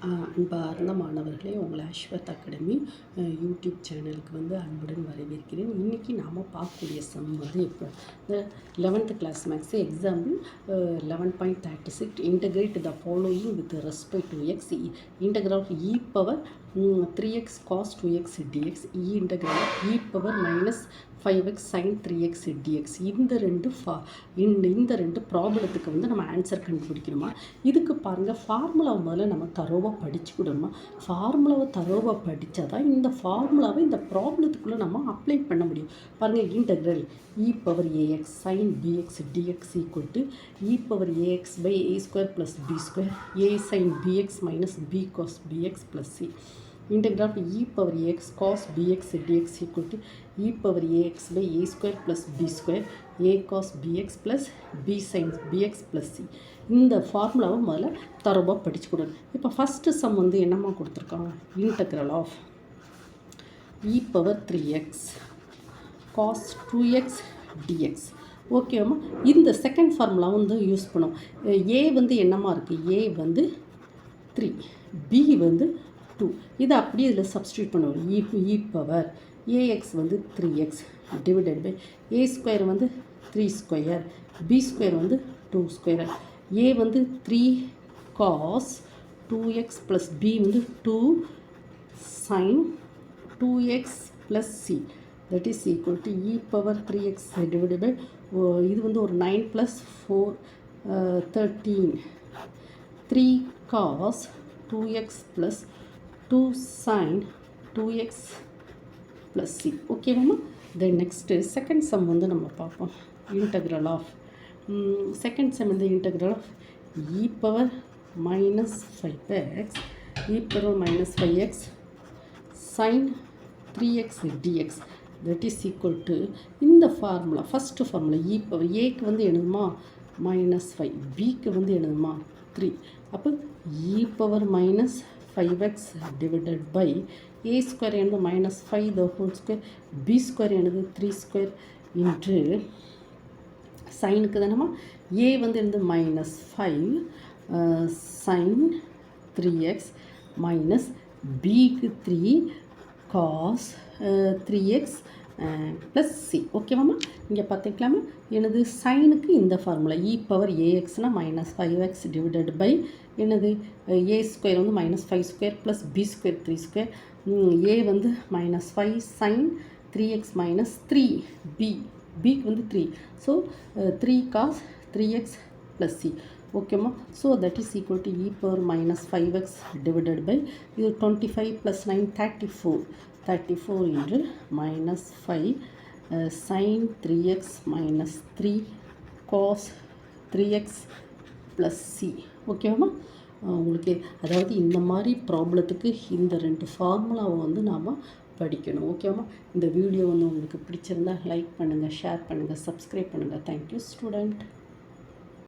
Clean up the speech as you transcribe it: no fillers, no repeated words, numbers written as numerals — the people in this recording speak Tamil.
அன்பார்ந்த மாணவர்களே, உங்களை அஸ்வத் அகாடமி யூடியூப் சேனலுக்கு அன்புடன் வரவேற்கிறேன். இன்றைக்கி நாம் பார்க்கக்கூடிய சம் இப்போ இந்த 11th class maths example 11.36 integrate the following with respect to x integral of e power 3x cos 2x dx integral of e power minus 5x sin 3x dx இந்த ரெண்டு ப்ராப்ளத்துக்கு நம்ம ஆன்சர் கண்டுபிடிக்கணுமா. இதுக்கு பாருங்கள், ஃபார்முலாவை முதல்ல நம்ம தரோவாக படிச்சுக்கிடணுமா. ஃபார்முலாவை தரோவாக படித்தா தான் இந்த ஃபார்முலாவை இந்த ப்ராப்ளத்துக்குள்ளே நம்ம அப்ளை பண்ண முடியும். பாருங்கள், integral e power a x sine b x d x equal to e power a x by a square plus b square a sine b x minus b cos b x plus c. Integral of e power ax cos bx dx equal to e power ax by a square plus b square a cos bx plus b sin bx plus c. இந்த ஃபார்முலாவை முதல்ல தரோவாக படிச்சுக்கூடணும். இப்போ ஃபஸ்ட்டு சம் என்னம்மா கொடுத்துருக்காங்க, integral of e power 3x cos 2x dx. ஓகேவாம்மா. இந்த செகண்ட் ஃபார்முலா யூஸ் பண்ணோம். ஏ என்னம்மா இருக்குது, ஏ 3, பி 2. இதை அப்படியே இதில் சப்ஸ்டியூட் பண்ணுவோம். E power a x 3x divided by a square 3 square b square 2 square a 3 cos 2x plus b 2 sine 2x plus c that is equal to e power 3x divided by இது ஒரு 9 plus 4 13 3 cos 2x plus 2 sin 2x plus c. ஓகேவாம்மா. தென் நெக்ஸ்ட்டு செகண்ட் சம் நம்ம பார்ப்போம். Integral of second sum integral of e power minus 5x E power minus 5x sin 3x dx that is equal to இந்த formula first formula e power ஏக்கு எழுதுமா மைனஸ் 5, பிக்கு எழுதுமா 3. அப்போ e power minus 5x divided by a square minus 5 the whole square b square 3 square into sin க்கு தானமா a minus 5 sin 3x minus b க்கு 3 cos 3x ப்ளஸ் சி. ஓகேவாம்மா. இங்கே பார்த்துக்கலாமா, எனது சைனுக்கு இந்த ஃபார்முலா இ பவர் ஏஎக்ஸ்னால் minus 5x divided by a square minus 5 square plus b square 3 square a minus 5 sine 3x minus 3 பிக்கு 3 so 3 cos 3x plus c. ஓகேம்மா. So that is equal to e power minus 5x divided by இது 25 plus 9 34 into minus 5 sin 3x minus 3 cos 3x plus c. ஓகேவாம்மா. உங்களுக்கு அதாவது இந்த மாதிரி ப்ராப்ளத்துக்கு இந்த ரெண்டு ஃபார்முலாவை நாம் படிக்கணும். ஓகேவாம்மா. இந்த வீடியோ உங்களுக்கு பிடிச்சிருந்தா லைக் பண்ணுங்கள், ஷேர் பண்ணுங்கள், சப்ஸ்கிரைப் பண்ணுங்கள். Thank you student.